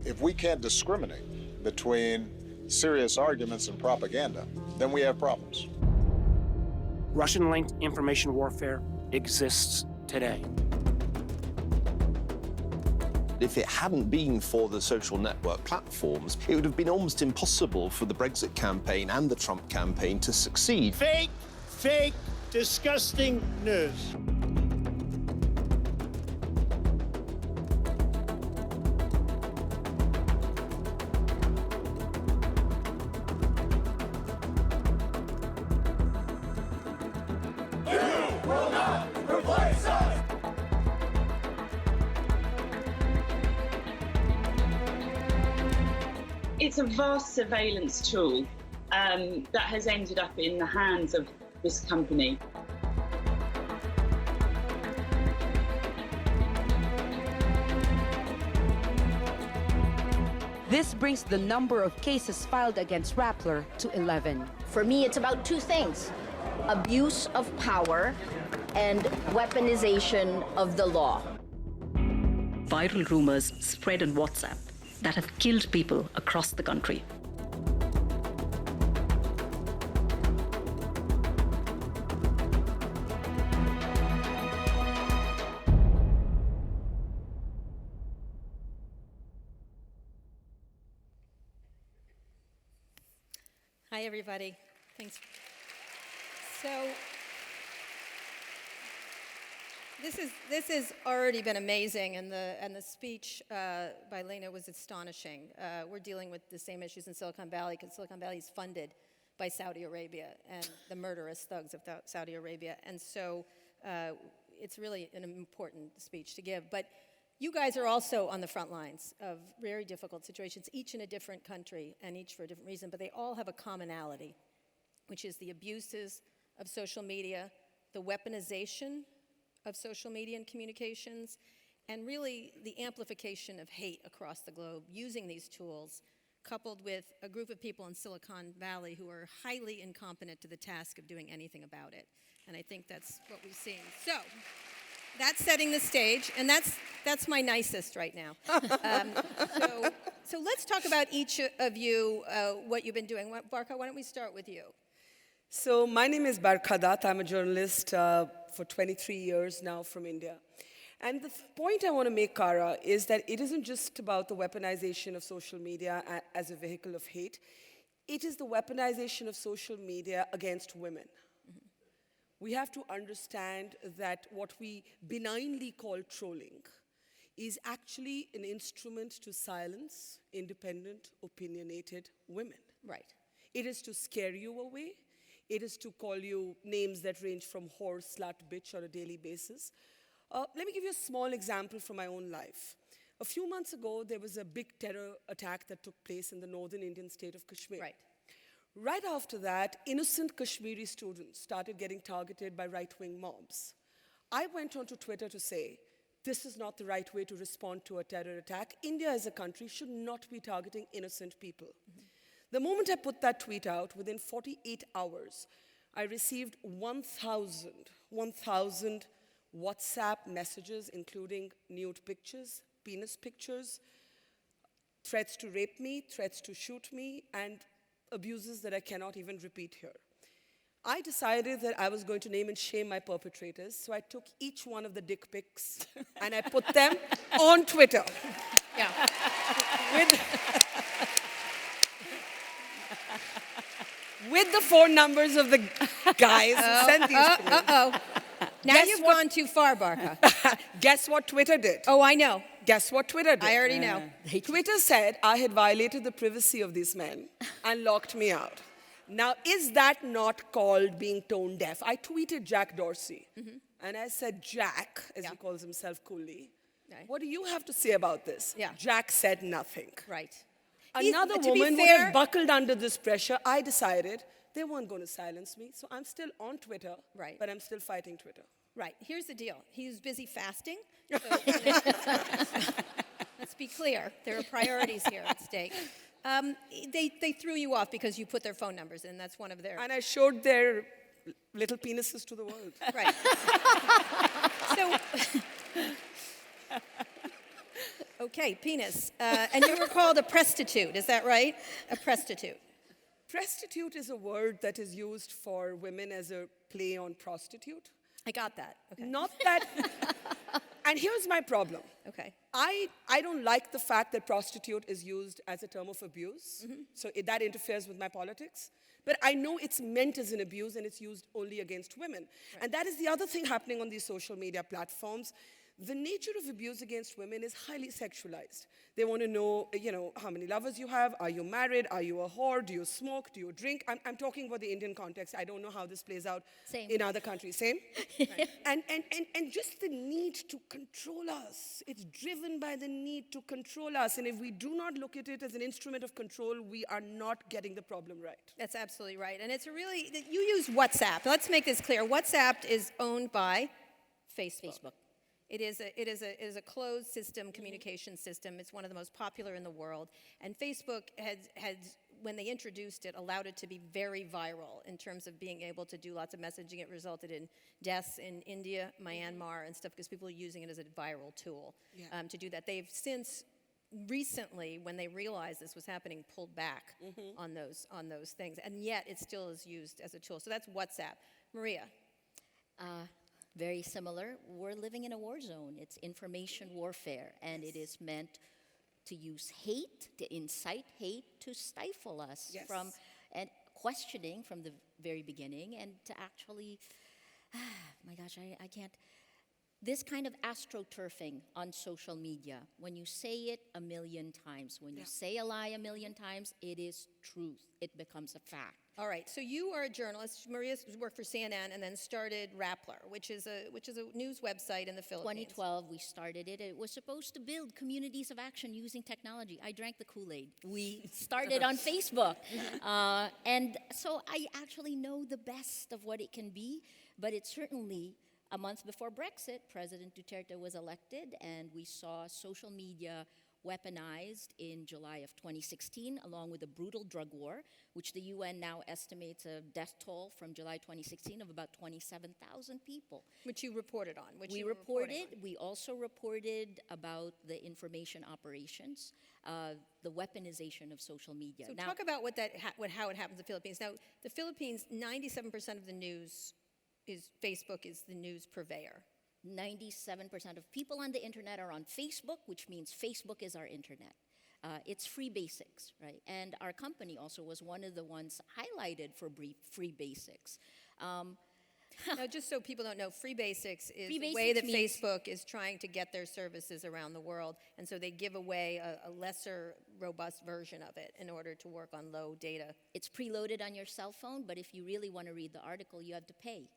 If we can't discriminate between serious arguments and propaganda, then we have problems. Russian-linked information warfare exists today. If it hadn't been for the social network platforms, it would have been almost impossible for the Brexit campaign and the Trump campaign to succeed. Fake, disgusting news. It's a vast surveillance tool that has ended up in the hands of this company. This brings the number of cases filed against Rappler to 11. For me, it's about two things: abuse of power and weaponization of the law. Viral rumors spread on WhatsApp that have killed people across the country. Hi, everybody. Thanks. So this has already been amazing, and the speech by Lena was astonishing. We're dealing with the same issues in Silicon Valley because Silicon Valley is funded by Saudi Arabia and the murderous thugs of Saudi Arabia, and so it's really an important speech to give. But you guys are also on the front lines of very difficult situations, each in a different country and each for a different reason, but they all have a commonality, which is the abuses of social media, the weaponization of social media and communications, and really the amplification of hate across the globe using these tools, coupled with a group of people in Silicon Valley who are highly incompetent to the task of doing anything about it. And I think that's what we've seen. So that's setting the stage, and that's my nicest right now. So let's talk about each of you, what you've been doing. Barkha, why don't we start with you? So my name is Barkha Dutt. I'm a journalist for 23 years now from India. And the point I want to make, Kara, is that it isn't just about the weaponization of social media as a vehicle of hate. It is the weaponization of social media against women. Mm-hmm. We have to understand that what we benignly call trolling is actually an instrument to silence independent, opinionated women. Right. It is to scare you away. It is to call you names that range from whore, slut, bitch on a daily basis. Let me give you a small example from my own life. A few months ago, there was a big terror attack that took place in the northern Indian state of Kashmir. Right. Right after that, innocent Kashmiri students started getting targeted by right-wing mobs. I went onto Twitter to say, this is not the right way to respond to a terror attack. India as a country should not be targeting innocent people. Mm-hmm. The moment I put that tweet out, within 48 hours, I received 1,000 WhatsApp messages, including nude pictures, penis pictures, threats to rape me, threats to shoot me, and abuses that I cannot even repeat here. I decided that I was going to name and shame my perpetrators, so I took each one of the dick pics and I put them on Twitter. Yeah. With the phone numbers of the guys who sent these to me. Now you've gone too far, Barkha. Guess what Twitter did? Oh, I know. Guess what Twitter did? I already know. Twitter said I had violated the privacy of these men and locked me out. Now, is that not called being tone deaf? I tweeted Jack Dorsey, and I said, Jack, as he calls himself coolly, what do you have to say about this? Yeah. Jack said nothing. Right. Another woman would have buckled under this pressure. I decided they weren't going to silence me, so I'm still on Twitter, but I'm still fighting Twitter. Right. Here's the deal. He was busy fasting. So let's be clear. There are priorities here at stake. They threw you off because you put their phone numbers in. That's one of their... And I showed their little penises to the world. Right. So... Okay, penis. And you were called a prostitute, is that right? A prostitute. Prostitute is a word that is used for women as a play on prostitute. I got that. Okay. Not that. And here's my problem. Okay. I don't like the fact that prostitute is used as a term of abuse. So that interferes with my politics. But I know it's meant as an abuse and it's used only against women. Right. And that is the other thing happening on these social media platforms. The nature of abuse against women is highly sexualized. They want to know, how many lovers you have. Are you married? Are you a whore? Do you smoke? Do you drink? I'm talking about the Indian context. I don't know how this plays out in other countries. Same? Right. And just the need to control us. It's driven by the need to control us. And if we do not look at it as an instrument of control, we are not getting the problem right. That's absolutely right. And it's you use WhatsApp. Let's make this clear. WhatsApp is owned by Facebook. It is a closed system, communication system. It's one of the most popular in the world. And Facebook has, when they introduced it, allowed it to be very viral in terms of being able to do lots of messaging. It resulted in deaths in India, Myanmar, and stuff because people are using it as a viral tool to do that. They've since recently, when they realized this was happening, pulled back on those things. And yet it still is used as a tool. So that's WhatsApp. Maria. Very similar. We're living in a war zone. It's information warfare, and it is meant to use hate, to incite hate, to stifle us from and questioning from the very beginning, and to actually, my gosh, I can't. This kind of astroturfing on social media, when you say it a million times, when you say a lie a million times, it is truth. It becomes a fact. All right, so you are a journalist. Maria worked for CNN and then started Rappler, which is a news website in the Philippines. 2012, we started it. It was supposed to build communities of action using technology. I drank the Kool-Aid. We started on Facebook. And so I actually know the best of what it can be, but it certainly, a month before Brexit, President Duterte was elected, and we saw social media weaponized in July of 2016, along with a brutal drug war, which the UN now estimates a death toll from July 2016 of about 27,000 people. Which you reported on. We also reported about the information operations, the weaponization of social media. So talk about how it happens in the Philippines. Now, the Philippines, 97% of the news Facebook is the news purveyor. 97% of people on the internet are on Facebook, which means Facebook is our internet. It's free basics, right? And our company also was one of the ones highlighted for free basics. Now, just so people don't know, free basics is the way that Facebook is trying to get their services around the world, and so they give away a lesser robust version of it in order to work on low data. It's preloaded on your cell phone, but if you really want to read the article, you have to pay.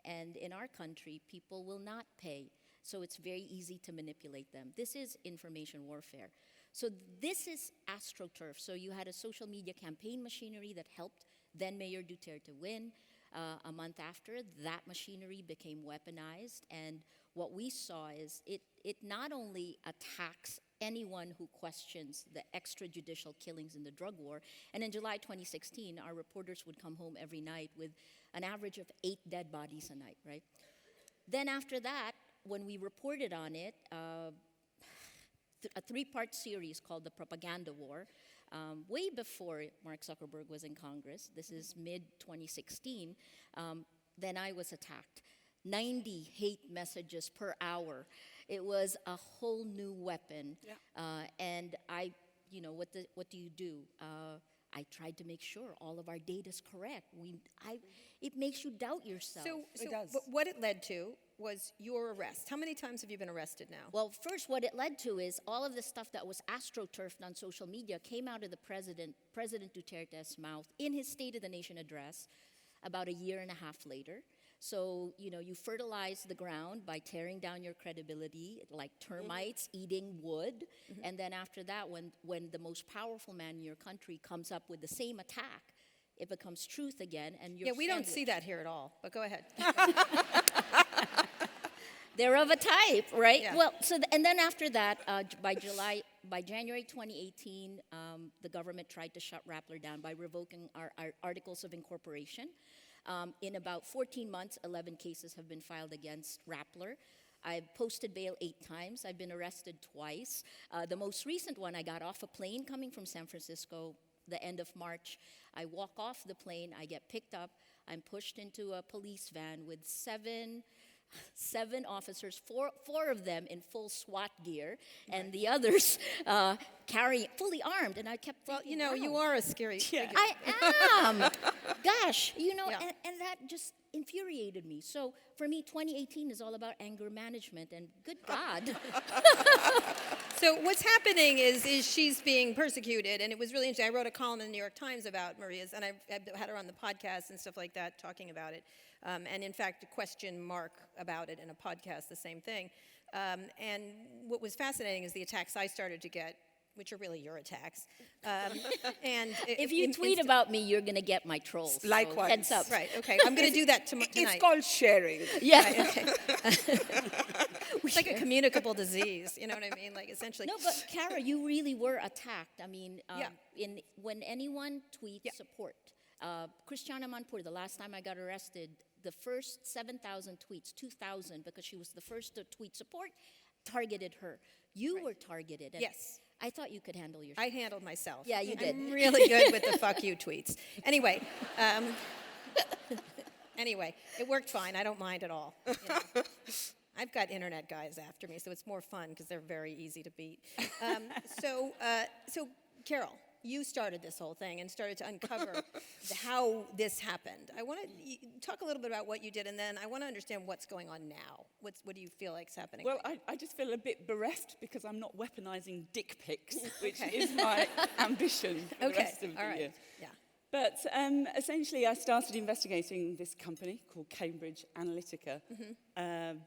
And in our country, people will not pay. So it's very easy to manipulate them. This is information warfare. So this is AstroTurf. So you had a social media campaign machinery that helped then Mayor Duterte win. A month after, that machinery became weaponized. And what we saw is it not only attacks anyone who questions the extrajudicial killings in the drug war. And in July 2016, our reporters would come home every night with an average of 8 dead bodies a night, right? Then after that, when we reported on it, a 3-part series called The Propaganda War, way before Mark Zuckerberg was in Congress, this is mid-2016, then I was attacked. 90 hate messages per hour. It was a whole new weapon. And what do you do? I tried to make sure all of our data is correct. It makes you doubt yourself. So but what it led to was your arrest. How many times have you been arrested now? Well, first, what it led to is all of the stuff that was astroturfed on social media came out of the President Duterte's mouth in his State of the Nation address about a year and a half later. So, you fertilize the ground by tearing down your credibility, like termites eating wood. And then after that, when the most powerful man in your country comes up with the same attack, it becomes truth again. And you're we don't see that here at all, but go ahead. They're of a type, right? Yeah. Well, and then after that, by January 2018, the government tried to shut Rappler down by revoking our articles of incorporation. In about 14 months, 11 cases have been filed against Rappler. I've posted bail 8 times. I've been arrested twice. The most recent one, I got off a plane coming from San Francisco the end of March. I walk off the plane, I get picked up, I'm pushed into a police van with seven officers, four of them in full SWAT gear, and the others carrying, fully armed. And I kept thinking, Well, you know, wow, you are a scary figure. I am. Gosh, you know, Yeah. and that just infuriated me. So for me, 2018 is all about anger management, and good God. So what's happening is she's being persecuted, and it was really interesting. I wrote a column in the New York Times about Maria's, and I've had her on the podcast and stuff like that, talking about it. And in fact, a question mark about it in a podcast, the same thing. And what was fascinating is the attacks I started to get, which are really your attacks. And If you tweet about me, you're going to get my trolls. so Likewise. heads up. Right, okay, I'm going to do that tonight. It's called sharing. Yeah. Right, okay. It's like a communicable disease, you know what I mean? Like, essentially. No, but Kara, you really were attacked. I mean, Yeah. when anyone tweets support, Christiana Manpur, the last time I got arrested, the first 7,000 tweets, 2,000, because she was the first to tweet support, targeted her. You were targeted. And Yes. I thought you could handle yourself. I handled myself. Yeah, you did. I'm really good with the fuck you tweets. Anyway, it worked fine. I don't mind at all. You know. I've got internet guys after me, so it's more fun because they're very easy to beat. So Carol, you started this whole thing and started to uncover how this happened. I want to talk a little bit about what you did, and then I want to understand what's going on now. What do you feel like is happening? Well, I just feel a bit bereft because I'm not weaponizing dick pics, which is my ambition for the rest of the year. Yeah. But essentially, I started investigating this company called Cambridge Analytica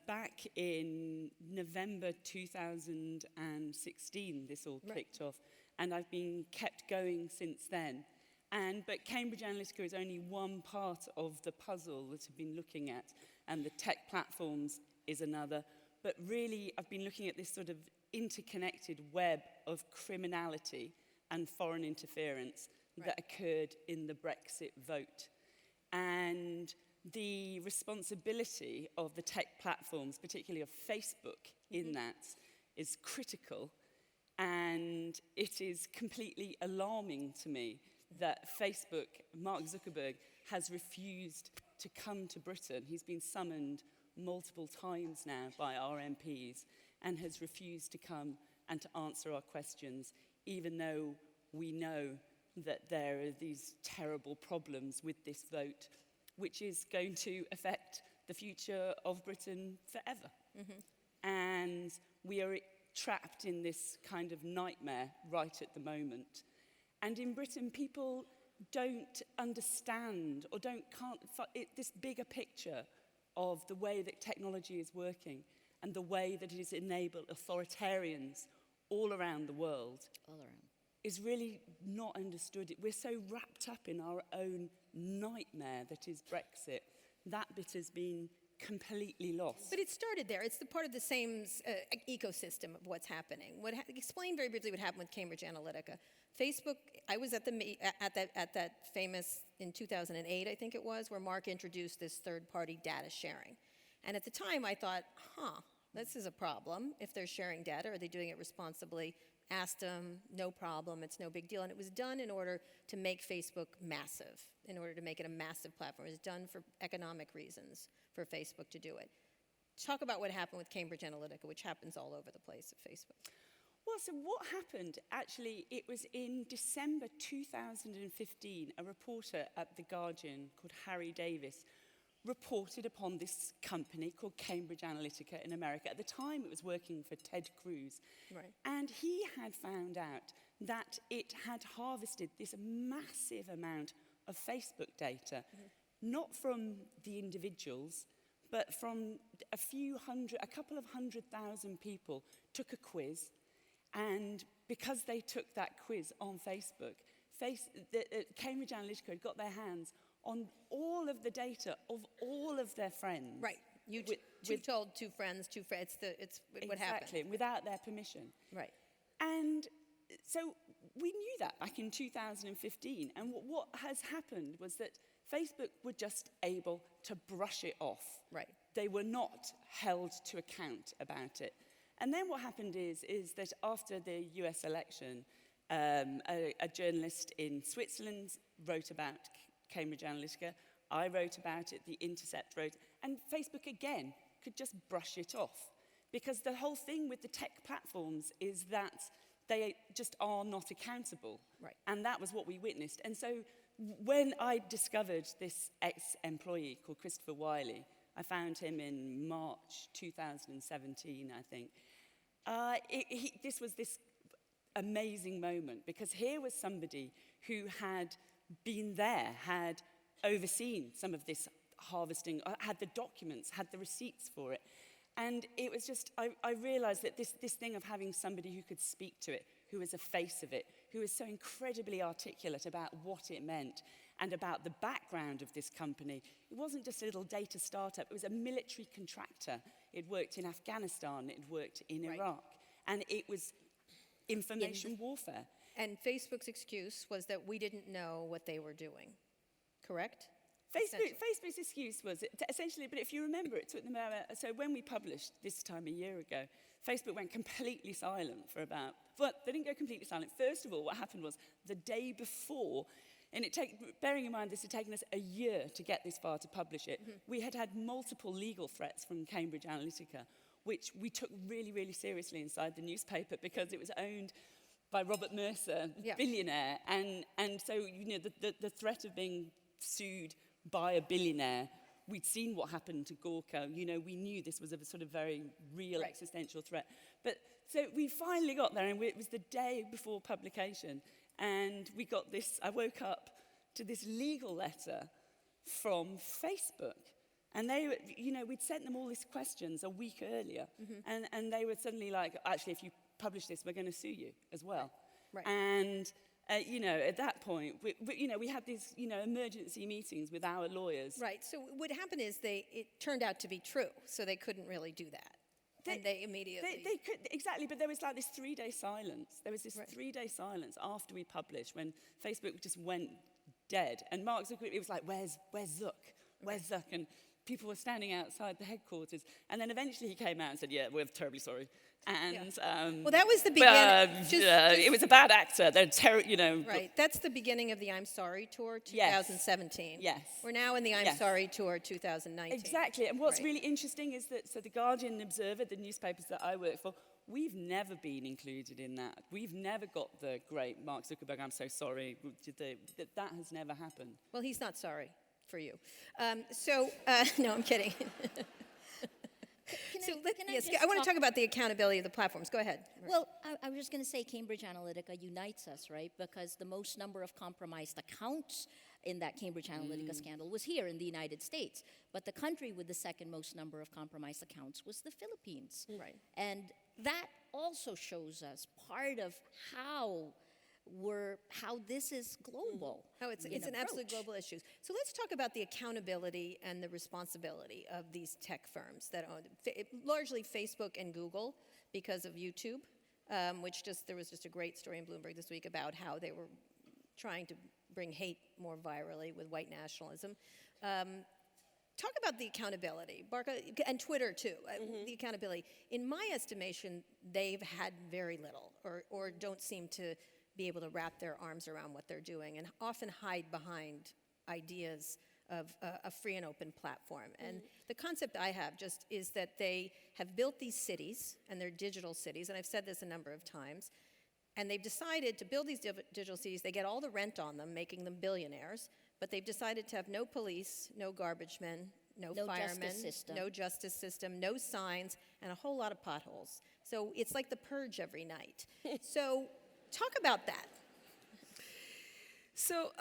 back in November 2016. This all kicked off, and I've been kept going since then. But Cambridge Analytica is only one part of the puzzle that I've been looking at, and the tech platforms is another. But really, I've been looking at this sort of interconnected web of criminality and foreign interference that occurred in the Brexit vote. And the responsibility of the tech platforms, particularly of Facebook, in that is critical. And it is completely alarming to me that Facebook, Mark Zuckerberg, has refused to come to Britain. He's been summoned multiple times now by our MPs and has refused to come and to answer our questions, even though we know that there are these terrible problems with this vote, which is going to affect the future of Britain forever. And we are trapped in this kind of nightmare right at the moment. And in Britain, people don't understand or can't this bigger picture of the way that technology is working and the way that it has enabled authoritarians all around the world. Is really not understood. We're so wrapped up in our own nightmare that is Brexit. That bit has been completely lost. But it started there. It's the part of the same ecosystem of what's happening. Explain very briefly what happened with Cambridge Analytica. Facebook, I was at that famous, in 2008, I think it was, where Mark introduced this third-party data sharing. And at the time, I thought, this is a problem. If they're sharing data, are they doing it responsibly? Asked them, no problem, it's no big deal. And it was done in order to make Facebook massive, in order to make it a massive platform. It was done for economic reasons for Facebook to do it. Talk about what happened with Cambridge Analytica, which happens all over the place at Facebook. Well, so what happened, actually, it was in December 2015, a reporter at The Guardian called Harry Davis reported upon this company called Cambridge Analytica in America. At the time, it was working for Ted Cruz. Right. And he had found out that it had harvested this massive amount of Facebook data, not from the individuals, but from a couple of 100,000 people took a quiz. And because they took that quiz on Facebook, Cambridge Analytica had got their hands on all of the data of all of their friends. Right. You told two friends, it's what happened. Exactly, without their permission. Right. And so we knew that back in 2015. And what has happened was that Facebook were just able to brush it off. Right. they were not held to account about it. And then what happened is that after the US election, a journalist in Switzerland wrote about Cambridge Analytica. I wrote about it, The Intercept wrote, and Facebook again could just brush it off. Because the whole thing with the tech platforms is that they just are not accountable. Right. And that was what we witnessed. And so when I discovered this ex-employee called Christopher Wiley, I found him in March 2017, I think. This was this amazing moment, because here was somebody who had been there, had overseen some of this harvesting, had the documents, had the receipts for it. And it was just, I realized that this thing of having somebody who could speak to it, who was a face of it, who was so incredibly articulate about what it meant and about the background of this company. It wasn't just a little data startup, it was a military contractor. It worked in Afghanistan, it worked in Iraq, and it was information warfare. And Facebook's excuse was that we didn't know what they were doing, correct? Facebook's excuse was essentially, but if you remember, it took them about, so when we published this time a year ago, Facebook went completely silent for about, well, they didn't go completely silent. First of all, what happened was the day before, and bearing in mind this had taken us a year to get this far to publish it, we had had multiple legal threats from Cambridge Analytica, which we took really, really seriously inside the newspaper because it was owned by Robert Mercer, billionaire, and so the threat of being sued by a billionaire, we'd seen what happened to Gorka. We knew this was a sort of very real existential threat. But so we finally got there, and it was the day before publication, and we got this. I woke up to this legal letter from Facebook, and they, we'd sent them all these questions a week earlier, and they were suddenly like, actually, if you publish this, we're going to sue you as well. Right. And at that point, we had these, emergency meetings with our lawyers. Right. So what happened is it turned out to be true, so they couldn't really do that. And they immediately... They could, exactly, but there was like this 3-day silence. There was this 3-day silence after we published when Facebook just went dead. And Mark Zuckerberg, it was like, where's Zuck? Where's Zuck? And people were standing outside the headquarters. And then eventually he came out and said, yeah, we're terribly sorry. And well, that was the beginning. It was a bad actor. They're Right. That's the beginning of the I'm Sorry tour 2017. Yes. We're now in the I'm Sorry tour 2019. Exactly. And what's really interesting is that the Guardian and Observer, the newspapers that I work for, we've never been included in that. We've never got the great Mark Zuckerberg, I'm so sorry. That has never happened. Well, he's not sorry for you. No, I'm kidding. I want to talk about the accountability of the platforms. Go ahead. Well, I was just going to say Cambridge Analytica unites us, right? Because the most number of compromised accounts in that Cambridge Analytica scandal was here in the United States. But the country with the second most number of compromised accounts was the Philippines. Right. And that also shows us part of how this is global. Oh, it's an absolute global issue. So let's talk about the accountability and the responsibility of these tech firms that own largely Facebook and Google because of YouTube, there was just a great story in Bloomberg this week about how they were trying to bring hate more virally with white nationalism. Talk about the accountability, Barca, and Twitter too, the accountability. In my estimation, they've had very little or don't seem to be able to wrap their arms around what they're doing and often hide behind ideas of a free and open platform. And the concept I have just is that they have built these cities, and they're digital cities, and I've said this a number of times, and they've decided to build these digital cities. They get all the rent on them, making them billionaires, but they've decided to have no police, no garbage men, no firemen, no justice system, no signs, and a whole lot of potholes. So it's like the purge every night. So talk about that. So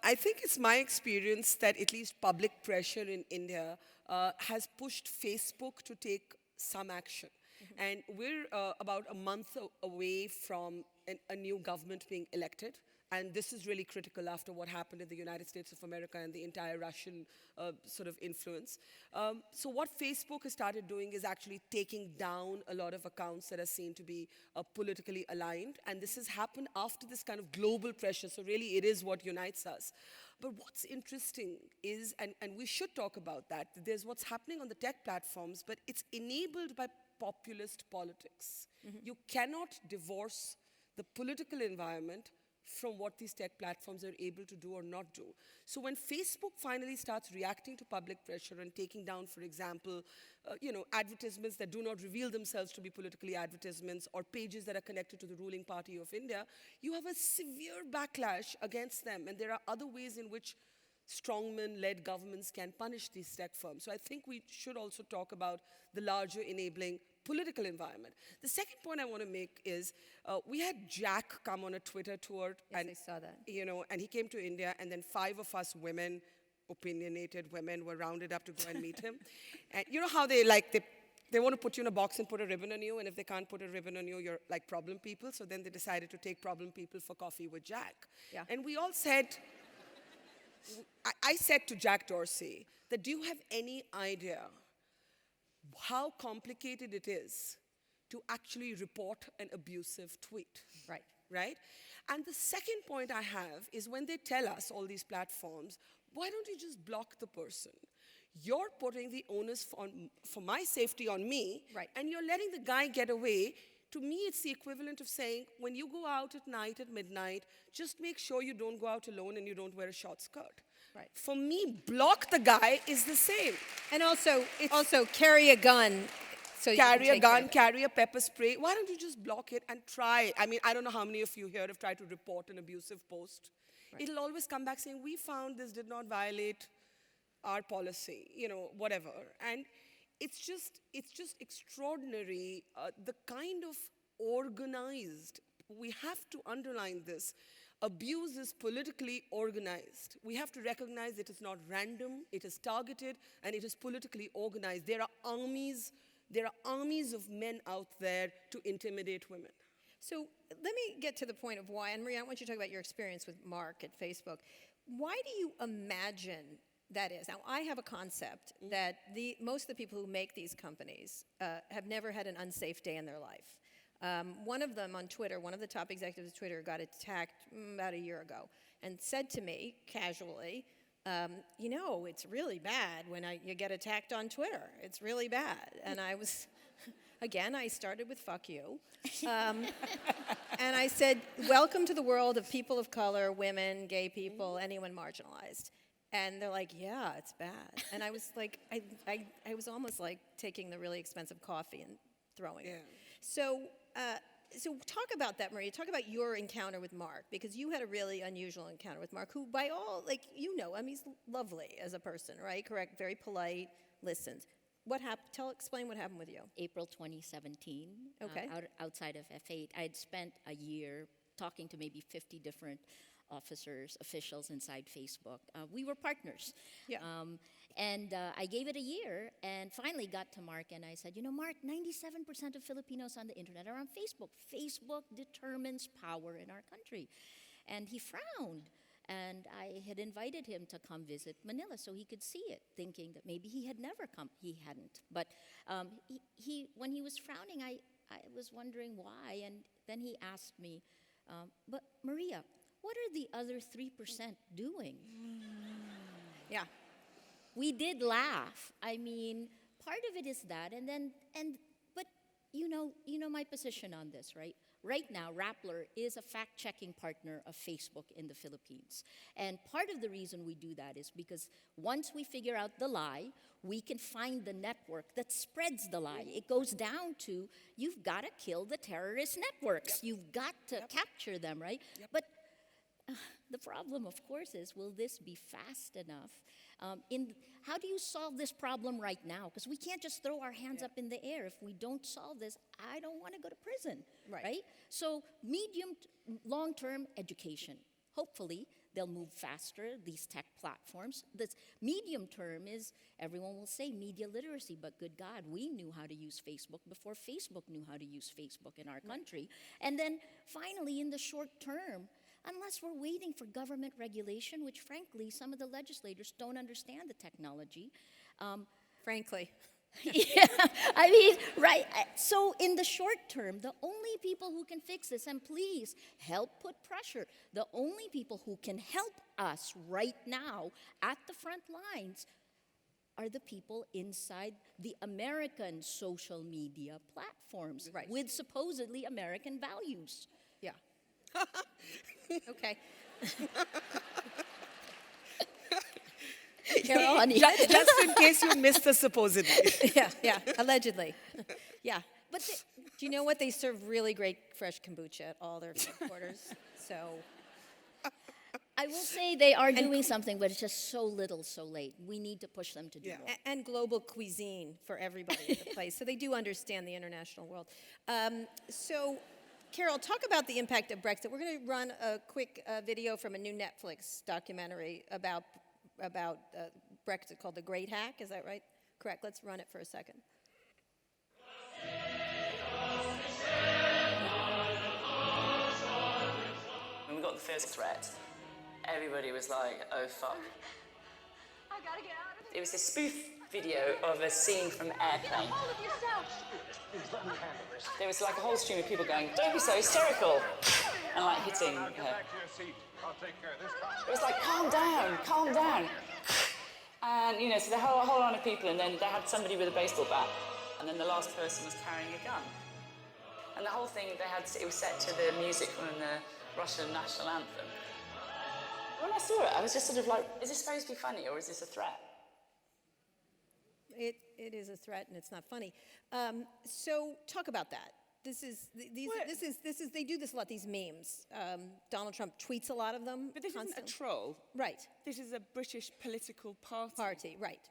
I think it's my experience that at least public pressure in India has pushed Facebook to take some action. And we're about a month away from a new government being elected. And this is really critical after what happened in the United States of America and the entire Russian sort of influence. So what Facebook has started doing is actually taking down a lot of accounts that are seen to be politically aligned. And this has happened after this kind of global pressure. So really, it is what unites us. But what's interesting is, and we should talk about that, there's what's happening on the tech platforms, but it's enabled by populist politics. You cannot divorce the political environment from what these tech platforms are able to do or not do. So when Facebook finally starts reacting to public pressure and taking down, for example, advertisements that do not reveal themselves to be political advertisements or pages that are connected to the ruling party of India, you have a severe backlash against them. And there are other ways in which strongman-led governments can punish these tech firms. So I think we should also talk about the larger enabling political environment. The second point I want to make is we had Jack come on a Twitter tour. Yes, and I saw that. And he came to India, and then 5 of us women, opinionated women, were rounded up to go and meet him. And you know how they want to put you in a box and put a ribbon on you, and if they can't put a ribbon on you, you're like problem people. So then they decided to take problem people for coffee with Jack. Yeah. And we all said, I said to Jack Dorsey that, do you have any idea how complicated it is to actually report an abusive tweet? Right? And the second point I have is when they tell us, all these platforms, why don't you just block the person? You're putting the onus for my safety on me, and you're letting the guy get away. To me, it's the equivalent of saying, when you go out at night, at midnight, just make sure you don't go out alone and you don't wear a short skirt. For me, block the guy is the same. And also carry a gun. So carry a gun, carry a pepper spray. Why don't you just block it and try? I mean, I don't know how many of you here have tried to report an abusive post. It'll always come back saying, we found this did not violate our policy, whatever. And it's just extraordinary, the kind of organized, we have to underline this, abuse is politically organized. We have to recognize it is not random, it is targeted, and it is politically organized. There are armies of men out there to intimidate women. So let me get to the point of why, and Maria, I want you to talk about your experience with Mark at Facebook. Why do you imagine that is? Now, I have a concept that most of the people who make these companies have never had an unsafe day in their life. One of them on Twitter, one of the top executives of Twitter got attacked about a year ago and said to me casually, it's really bad when you get attacked on Twitter. It's really bad. And I was, again, I started with fuck you. And I said, welcome to the world of people of color, women, gay people, anyone marginalized. And they're like, yeah, it's bad. And I was like, I was almost like taking the really expensive coffee and throwing it. So talk about that, Maria. Talk about your encounter with Mark, because you had a really unusual encounter with Mark, who by all, he's lovely as a person, right? Correct, very polite, listens. What happened? Explain what happened with you. April 2017, okay. Outside of F8, I had spent a year talking to maybe 50 different officers, officials inside Facebook. We were partners. Yeah. And I gave it a year and finally got to Mark and I said, Mark, 97% of Filipinos on the internet are on Facebook. Facebook determines power in our country. And he frowned. And I had invited him to come visit Manila so he could see it, thinking that maybe he had never come. He hadn't. But when he was frowning, I was wondering why. And then he asked me, but Maria, what are the other 3% doing? Yeah. We did laugh. I mean, part of it is that, but you know my position on this, right? Right now, Rappler is a fact-checking partner of Facebook in the Philippines. And part of the reason we do that is because once we figure out the lie, we can find the network that spreads the lie. It goes down to, you've got to kill the terrorist networks. You've got to capture them, right? But the problem, of course, is will this be fast enough? How do you solve this problem right now? Because we can't just throw our hands up in the air. If we don't solve this, I don't want to go to prison, right? So medium, long-term education. Hopefully, they'll move faster, these tech platforms. This medium term is, everyone will say media literacy, but good God, we knew how to use Facebook before Facebook knew how to use Facebook in our country. And then finally, in the short term, unless we're waiting for government regulation, which frankly, some of the legislators don't understand the technology. Frankly. Yeah, I mean, right. So in the short term, the only people who can fix this, and please help put pressure, the only people who can help us right now at the front lines are the people inside the American social media platforms with supposedly American values. Yeah. Okay. Carol, honey. Just in case you missed the supposedly. Yeah, allegedly. Yeah. But do you know what? They serve really great fresh kombucha at all their headquarters. So I will say they are doing something, but it's just so little, so late. We need to push them to do more. And global cuisine for everybody at the place. So they do understand the international world. So, Carol, talk about the impact of Brexit. We're going to run a quick video from a new Netflix documentary about Brexit called The Great Hack. Is that right? Correct. Let's run it for a second. When we got the first threat, everybody was like, oh fuck. I gotta get out of here. It was a spoof video of a scene from Airplane. There was like a whole stream of people going, don't be so hysterical, and like hitting her. It was like, calm down, calm down. And, you know, so the whole line of people, and then they had somebody with a baseball bat, and then the last person was carrying a gun. And the whole thing, it was set to the music from the Russian national anthem. When I saw it, I was just sort of like, is this supposed to be funny, or is this a threat? It is a threat, and it's not funny. So talk about that. They do this a lot, these memes. Donald Trump tweets a lot of them. But this constantly. isn't a troll. Right. This is a British political party. Right.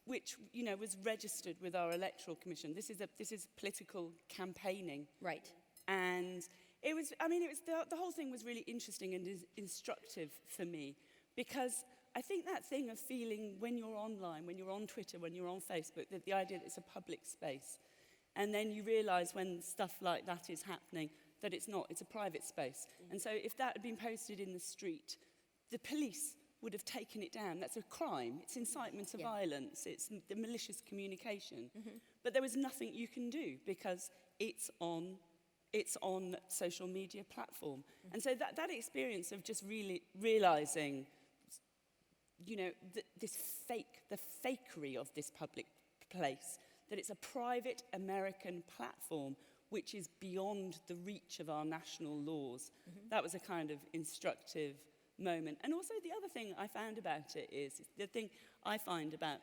Which, you know, was registered with our electoral commission. This is political campaigning. Right. And it was, the whole thing was really interesting and instructive for me, because I think that thing of feeling when you're online, when you're on Twitter, when you're on Facebook, that the idea that it's a public space, and then you realise when stuff like that is happening that it's not, it's a private space. And so if that had been posted in the street, the police would have taken it down. That's a crime. It's incitement of violence. It's the malicious communication. But there was nothing you can do because it's on social media platform. And so that experience of just really realising, you know, the fakery of this public place, that it's a private American platform which is beyond the reach of our national laws. That was a kind of instructive moment. And also the other thing I found about it is, the thing I find about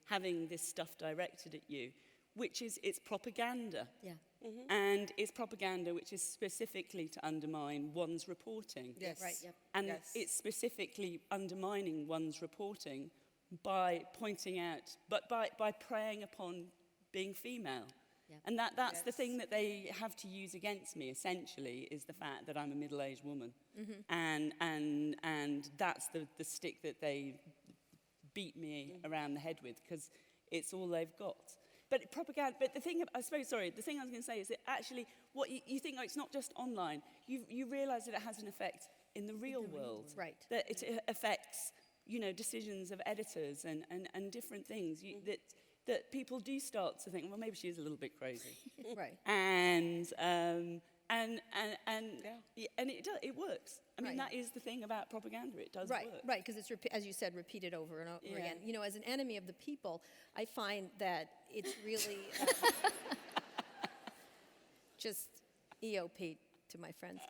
having this stuff directed at you, which is it's propaganda. Yeah. And it's propaganda which is specifically to undermine one's reporting. Yes. Right. Yep. And it's specifically undermining one's reporting by pointing out, but by preying upon being female. Yep. And that's the thing that they have to use against me, essentially, is the fact that I'm a middle-aged woman. And that's the stick that they beat me around the head with, because it's all they've got. But propaganda, but the thing I was going to say is that actually what you think, it's not just online. You realise that it has an effect in the real world. Right. That it affects, you know, decisions of editors and different things. That people do start to think, well, maybe she is a little bit crazy. Right. And it works. I mean, that is the thing about propaganda. It does work. Right, because it's, as you said, repeated over and over again. You know, as an enemy of the people, I find that it's really just EOP to my friends.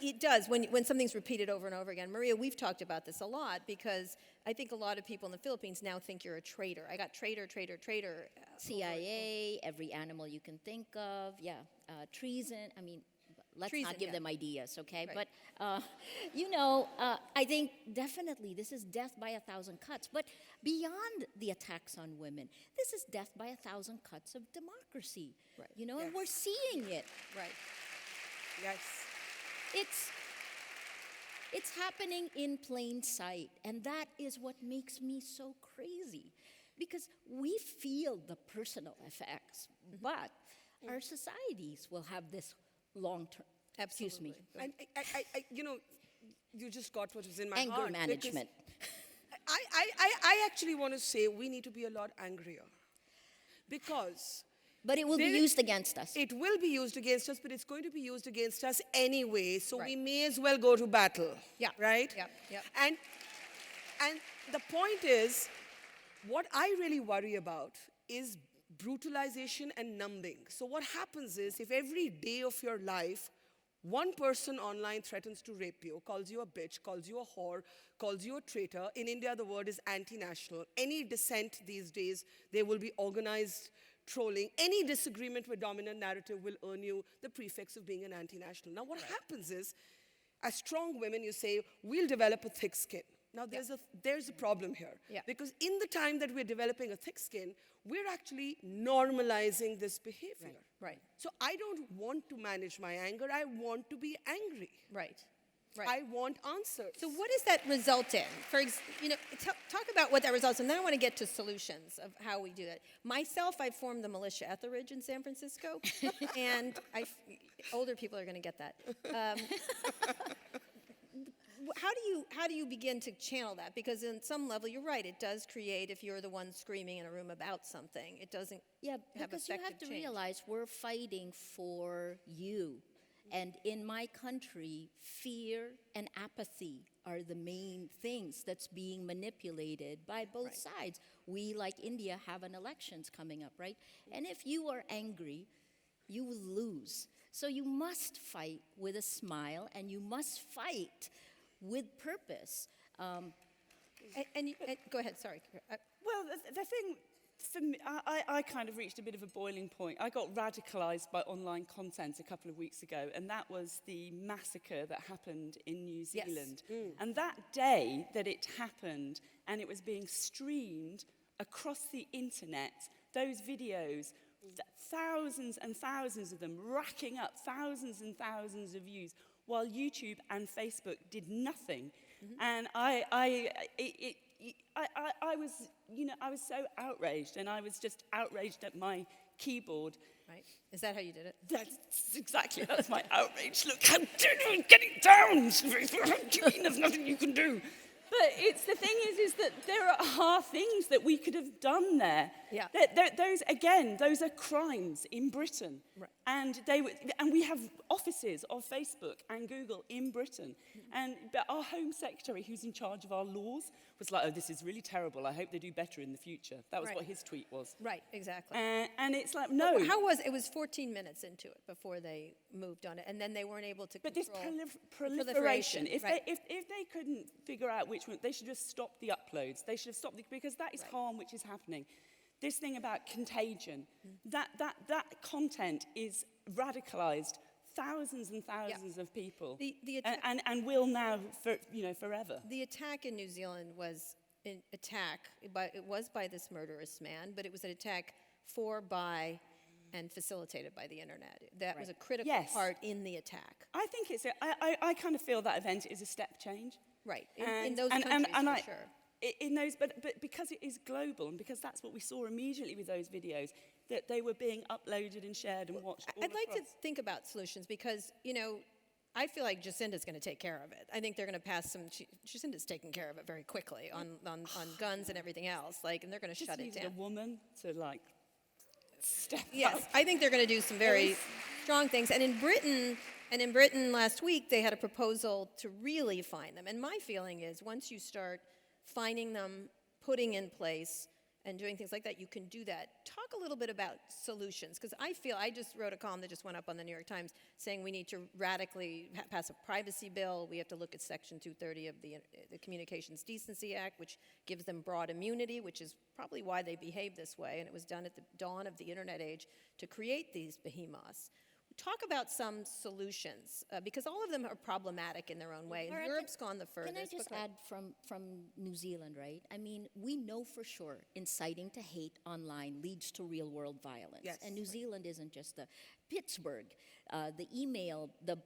It does, when something's repeated over and over again. Maria, we've talked about this a lot, because I think a lot of people in the Philippines now think you're a traitor. I got traitor. CIA, every animal you can think of, treason. I mean, let's not give them ideas, okay? Right. But, you know, I think definitely this is death by 1,000 cuts. But beyond the attacks on women, this is death by 1,000 cuts of democracy. Right. You know, and we're seeing it. Right. Yes. It's happening in plain sight, and that is what makes me so crazy, because we feel the personal effects, but our societies will have this long-term Absolutely. Me. And you know, you just got what was in my Anger heart. management. I actually want to say we need to be a lot angrier. Because... But it will be used against us. It will be used against us, but it's going to be used against us anyway, so we may as well go to battle. Yeah. Right? Yeah. And the point is, what I really worry about is brutalization and numbing. So what happens is, if every day of your life, one person online threatens to rape you, calls you a bitch, calls you a whore, calls you a traitor. In India, the word is anti-national. Any dissent these days, there will be organized trolling. Any disagreement with dominant narrative will earn you the prefix of being an anti-national. Now, what happens is, as strong women, you say, we'll develop a thick skin. Now, there's a problem here. Because in the time that we're developing a thick skin, we're actually normalizing this behavior. Right. So I don't want to manage my anger. I want to be angry. Right. I want answers. So what does that result in? Talk about what that results in. Then I want to get to solutions of how we do that. Myself, I formed the militia Etheridge in San Francisco, and older people are going to get that. How do you begin to channel that? Because in some level, you're right. It does create, if you're the one screaming in a room about something, it doesn't have because you have to realize we're fighting for you. And in my country, fear and apathy are the main things that's being manipulated by both sides. We, like India, have an elections coming up, right? And if you are angry, you will lose. So you must fight with a smile, and you must fight with purpose. Go ahead, sorry. Well, the thing, for me, I kind of reached a bit of a boiling point. I got radicalized by online content a couple of weeks ago, and that was the massacre that happened in New Zealand. And that day that it happened, and it was being streamed across the internet, those videos, thousands and thousands of them, racking up thousands and thousands of views, while YouTube and Facebook did nothing. And I was, I was so outraged, and I was just outraged at my keyboard. Right. Is that how you did it? That's my outrage. Look, how dare you get it down? What do you mean there's nothing you can do? But the thing is that there are things that we could have done there. Yeah. Those are crimes in Britain. Right. And we have offices of Facebook and Google in Britain. But our Home Secretary, who's in charge of our laws, was like, oh, this is really terrible. I hope they do better in the future. That was what his tweet was. Right, exactly. And it's like, no. It was 14 minutes into it before they moved on it, and then they weren't able to control. But this proliferation, if they couldn't figure out which one, they should just stop the uploads. They should have stopped because that is harm which is happening. This thing about contagion, that content is radicalized thousands and thousands of people, and will now forever. The attack in New Zealand was an attack, it was by this murderous man, but it was an attack for, by, and facilitated by the internet. That was a critical part in the attack. I think I kind of feel that event is a step change. Right, in those countries, for sure. In those, but because it is global, and because that's what we saw immediately with those videos, that they were being uploaded and shared and watched all I'd like to across. think about solutions because, I feel like Jacinda's going to take care of it. I think they're going to pass Jacinda's taking care of it very quickly on guns and everything else, and they're going to shut it down. Just a woman to, step Yes, up. I think they're going to do some very strong things. And in Britain last week, they had a proposal to really fine them. And my feeling is once you start fining them, putting in place, and doing things like that, you can do that. Talk a little bit about solutions, because I just wrote a column that just went up on the New York Times saying we need to radically pass a privacy bill. We have to look at Section 230 of the Communications Decency Act, which gives them broad immunity, which is probably why they behave this way, and it was done at the dawn of the internet age to create these behemoths. Talk about some solutions, because all of them are problematic in their own way, and Europe's gone the furthest. Can I just add from New Zealand, right? I mean, we know for sure inciting to hate online leads to real-world violence. Yes. And New Zealand isn't just Pittsburgh. The email, the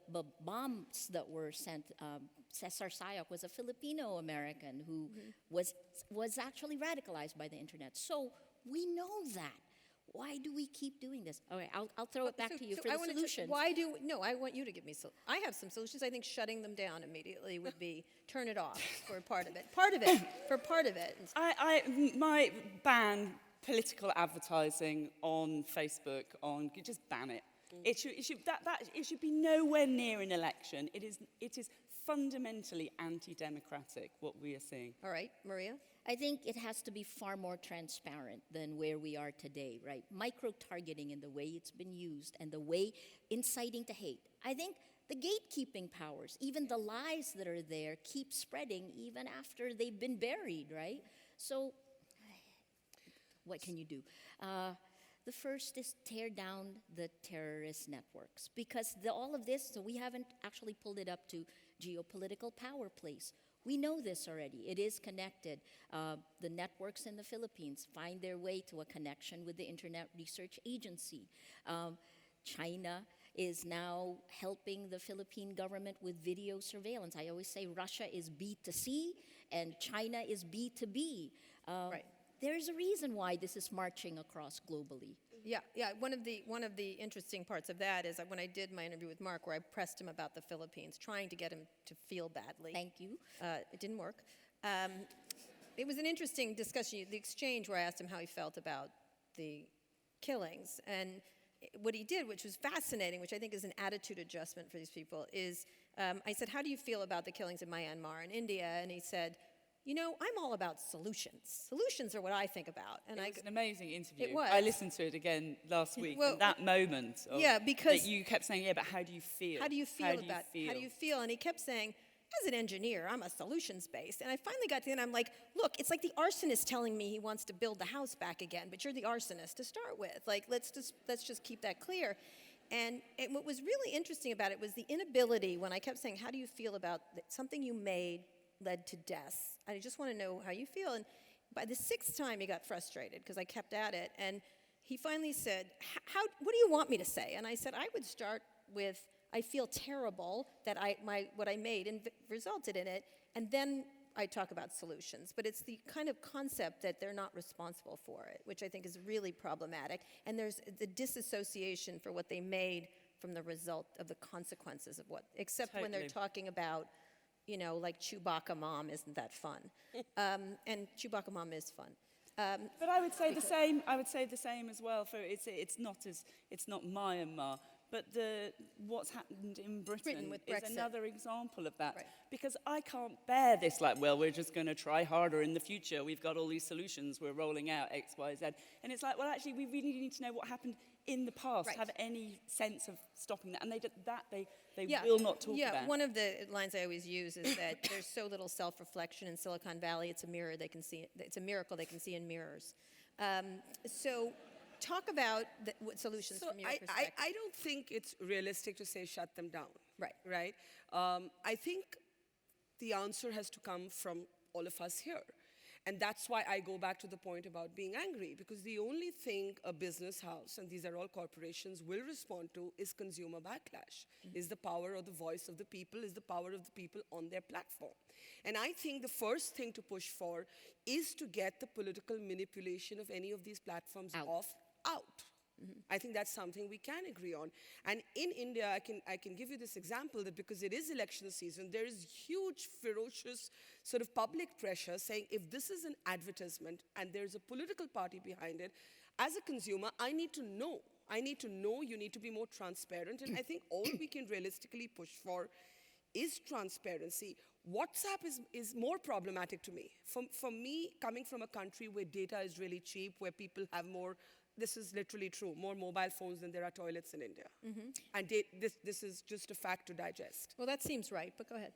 bombs that were sent, Cesar Sayok was a Filipino-American who was actually radicalized by the internet. So we know that. Why do we keep doing this? All right, I'll throw it back to you for I the wanna solutions. I want you to give me, I have some solutions. I think shutting them down immediately would be, turn it off for part of it. For part of it. I might ban political advertising on Facebook, just ban it. It should be nowhere near an election. It is fundamentally anti-democratic, what we are seeing. All right, Maria? I think it has to be far more transparent than where we are today, right? Micro-targeting in the way it's been used and the way inciting to hate. I think the gatekeeping powers, even the lies that are there, keep spreading even after they've been buried, right? So what can you do? The first is tear down the terrorist networks, because all of this, so we haven't actually pulled it up to geopolitical power place. We know this already. It is connected. The networks in the Philippines find their way to a connection with the Internet Research Agency. China is now helping the Philippine government with video surveillance. I always say Russia is B2C and China is B2B. Right. There's a reason why this is marching across globally. Yeah. One of the interesting parts of that is that when I did my interview with Mark, where I pressed him about the Philippines, trying to get him to feel badly. Thank you. It didn't work. It was an interesting discussion, the exchange where I asked him how he felt about the killings. And what he did, which was fascinating, which I think is an attitude adjustment for these people, is I said, how do you feel about the killings in Myanmar and India? And he said, you know, I'm all about solutions. Solutions are what I think about. And it was an amazing interview. It was. I listened to it again last week. Well, and that moment of, because that you kept saying, yeah, but how do you feel? How do you feel about it? How do you feel? And he kept saying, as an engineer, I'm a solutions-based. And I finally got to the end, I'm like, look, it's like the arsonist telling me he wants to build the house back again, but you're the arsonist to start with. Like, let's just keep that clear. And what was really interesting about it was the inability, when I kept saying, how do you feel about something you made led to deaths? I just want to know how you feel. And by the 6th time, he got frustrated because I kept at it. And he finally said, what do you want me to say? And I said, I would start with, I feel terrible that what I made resulted in it. And then I talk about solutions. But it's the kind of concept that they're not responsible for it, which I think is really problematic. And there's the disassociation for what they made from the result of the consequences of what, except when they're talking about, you know, like Chewbacca Mom, isn't that fun? And Chewbacca Mom is fun. But I would say the same. I would say the same as well. For it's not Myanmar, but what's happened in Britain with is Brexit. another example of that. Right. Because I can't bear this. Like, well, we're just going to try harder in the future. We've got all these solutions. We're rolling out X, Y, Z. And it's like, well, actually, we really need to know what happened in the past. Right. Have any sense of stopping that? And they will not talk about. Yeah, one of the lines I always use is that there's so little self-reflection in Silicon Valley. It's a mirror they can see. It's a miracle they can see in mirrors. So, talk about what solutions from your perspective. I don't think it's realistic to say shut them down. Right. Right. I think the answer has to come from all of us here. And that's why I go back to the point about being angry, because the only thing a business house, and these are all corporations, will respond to is consumer backlash, is the power of the voice of the people, is the power of the people on their platform. And I think the first thing to push for is to get the political manipulation of any of these platforms out. I think that's something we can agree on. And in India, I can give you this example that because it is election season, there is huge, ferocious sort of public pressure saying if this is an advertisement and there's a political party behind it, as a consumer, I need to know. I need to know, you need to be more transparent. And I think all we can realistically push for is transparency. WhatsApp is more problematic to me. For me, coming from a country where data is really cheap, where people have more, this is literally true, more mobile phones than there are toilets in India. And this is just a fact to digest. Well, that seems right, but go ahead.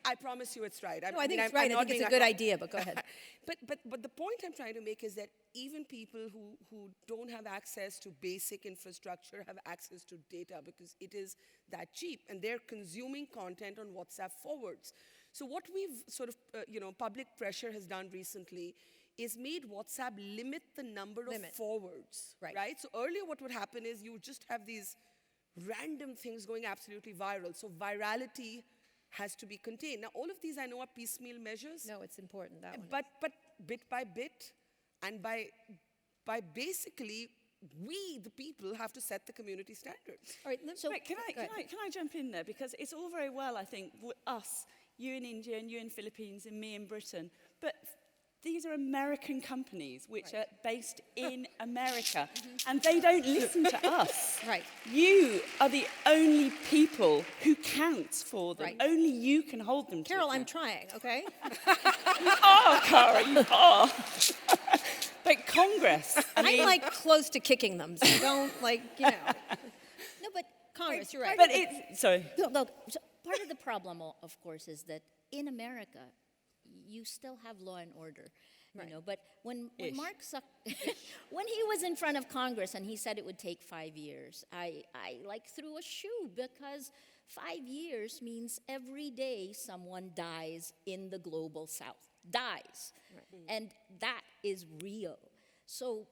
I promise you it's right. No, I think it's right. I think it's a good idea, but go ahead. But the point I'm trying to make is that even people who don't have access to basic infrastructure have access to data because it is that cheap, and they're consuming content on WhatsApp forwards. So what we've sort of, public pressure has done recently is made WhatsApp limit the number of forwards, right? So earlier what would happen is you would just have these random things going absolutely viral. So virality has to be contained. Now, all of these I know are piecemeal measures. No, it's important, that one. But bit by bit, and by basically we, the people, have to set the community standards. All right, So can I jump in there? Because it's all very well, I think, us, you in India and you in Philippines and me in Britain, but these are American companies which are based in America, and they don't listen to us. Right. You are the only people who counts for them. Right. Only you can hold them to Carol, I'm account. trying, okay? You are, Cara, you are. But Congress, I mean, I'm like close to kicking them, so don't No, but Congress, you're right. But it's, sorry. Look, so part of the problem, of course, is that in America, you still have law and order, you know. But when Mark when he was in front of Congress and he said it would take 5 years, I like threw a shoe, because 5 years means every day someone dies in the global south. Dies. Right. And that is real. So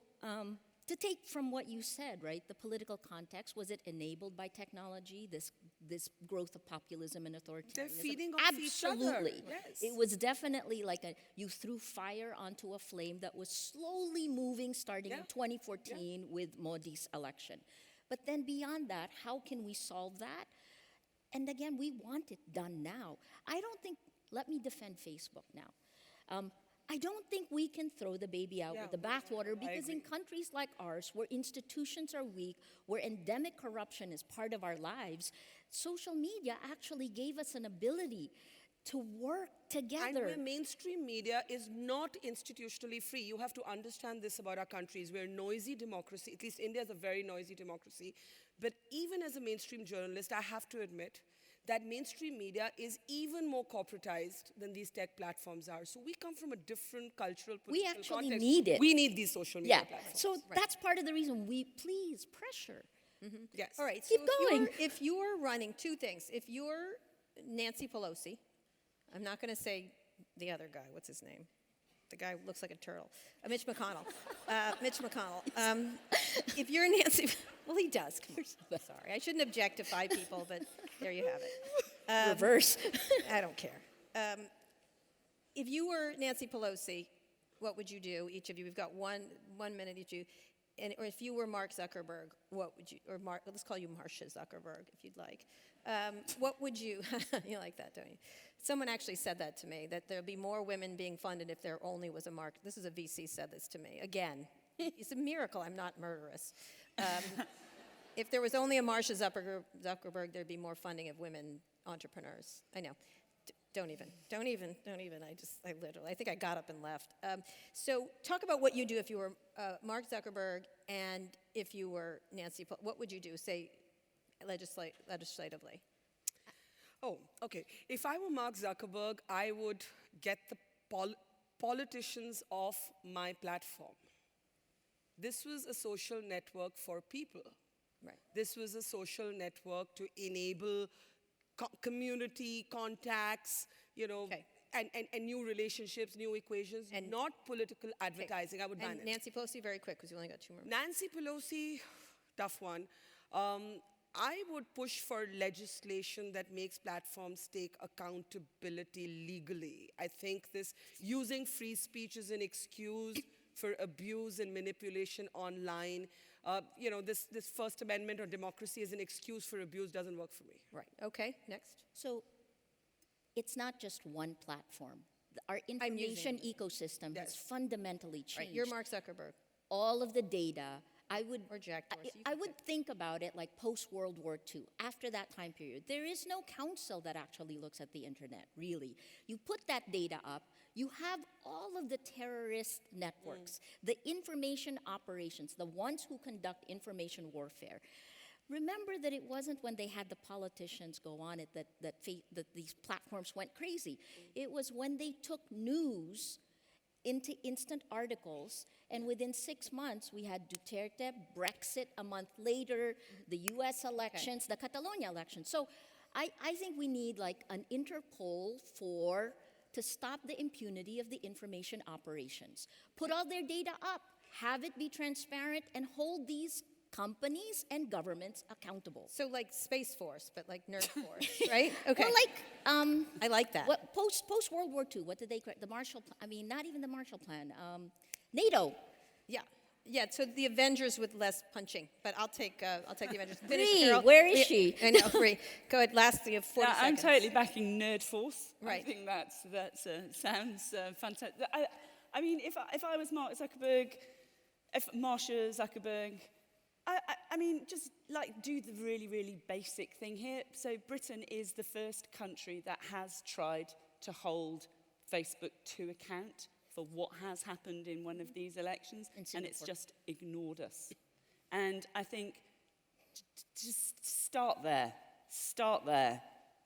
to take from what you said, right, the political context, was it enabled by technology, this growth of populism and authoritarianism? They're feeding off each other. Absolutely. Yes. It was definitely like you threw fire onto a flame that was slowly moving, starting in 2014 with Modi's election. But then beyond that, how can we solve that? And again, we want it done now. I don't think, let me defend Facebook now. I don't think we can throw the baby out with the bathwater, because in countries like ours, where institutions are weak, where endemic corruption is part of our lives, social media actually gave us an ability to work together. And where mainstream media is not institutionally free. You have to understand this about our countries. We're a noisy democracy. At least India is a very noisy democracy. But even as a mainstream journalist, I have to admit that mainstream media is even more corporatized than these tech platforms are. So we come from a different cultural, political We actually context. need it. We need these social media platforms. So that's part of the reason we please pressure. Yes. All right, Keep so going. if you're running two things, if you're Nancy Pelosi, I'm not going to say the other guy, what's his name? The guy who looks like a turtle. Mitch McConnell. Mitch McConnell. If you're Nancy, well, he does. Come on. Sorry, I shouldn't objectify people, but there you have it. Reverse. I don't care. If you were Nancy Pelosi, what would you do? Each of you, we've got one minute each of you. Or if you were Mark Zuckerberg, what would you? Or let's call you Marcia Zuckerberg, if you'd like. What would you? You like that, don't you? Someone actually said that to me, that there'll be more women being funded if there only was a Mark. This is a VC said this to me. Again, it's a miracle I'm not murderous. If there was only a Marcia Zuckerberg, there'd be more funding of women entrepreneurs. I know. Don't even. I think I got up and left. So talk about what you do if you were Mark Zuckerberg and if you were Nancy. What would you do, say, legislatively? Oh, okay. If I were Mark Zuckerberg, I would get the politicians off my platform. This was a social network for people. Right. This was a social network to enable community contacts, and new relationships, new equations, and not political advertising. I would ban it. Nancy Pelosi, very quick, because we only got 2 more minutes. Nancy Pelosi, tough one. I would push for legislation that makes platforms take accountability legally. I think this using free speech as an excuse for abuse and manipulation online, this First Amendment or democracy as an excuse for abuse doesn't work for me. Right. Okay. Next. So it's not just one platform. Our information ecosystem has fundamentally changed. Right. You're Mark Zuckerberg. All of the data, I would think about it like post-World War II, after that time period. There is no council that actually looks at the internet, really. You put that data up, you have all of the terrorist networks, the information operations, the ones who conduct information warfare. Remember that it wasn't when they had the politicians go on it that these platforms went crazy. It was when they took news into instant articles, and within 6 months, we had Duterte, Brexit, a month later, the US elections, the Catalonia elections. So I think we need like an Interpol to stop the impunity of the information operations. Put all their data up, have it be transparent, and hold these companies and governments accountable. So like Space Force, but like Nerd Force, right? Okay. Or like, I like that. What, post World War II, what did they create? The Marshall Plan, not even the Marshall Plan, NATO. Yeah. Yeah, so the Avengers with less punching, but I'll take the Avengers. Finish, Bree, Carol. where is she? I know, Bree. Go ahead, last you have 40 Yeah, I'm seconds. totally backing Nerd Force. Right. I think that sounds fantastic. I mean, if I was Mark Zuckerberg, if Marsha Zuckerberg, I mean, just like do the really, really basic thing here. So Britain is the first country that has tried to hold Facebook to account for what has happened in one of these elections, and it's just ignored us. And I think just start there,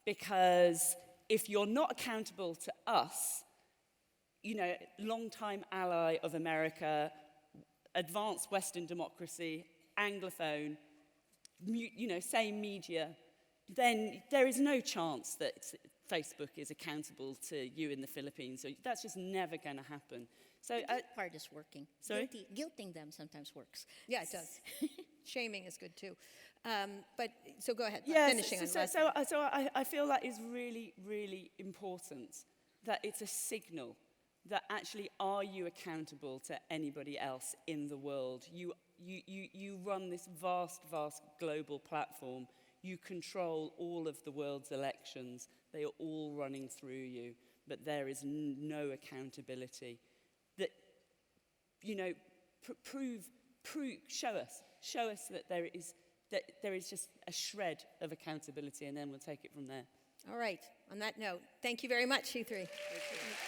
because if you're not accountable to us, you know, long-time ally of America, advanced Western democracy, Anglophone, you know, same media, then there is no chance that Facebook is accountable to you in the Philippines. So that's just never going to happen. So The guilt part is working. Sorry? Guilting them sometimes works. Yeah, it does. Shaming is good too. But so go ahead. Yes, Finishing on so I feel that is really, really important, that it's a signal that actually, are you accountable to anybody else in the world? You run this vast, vast global platform. You control all of the world's elections. They are all running through you, but there is no accountability. That, you know, show us that there is just a shred of accountability, and then we'll take it from there. All right. On that note, thank you very much, you three. Thank you.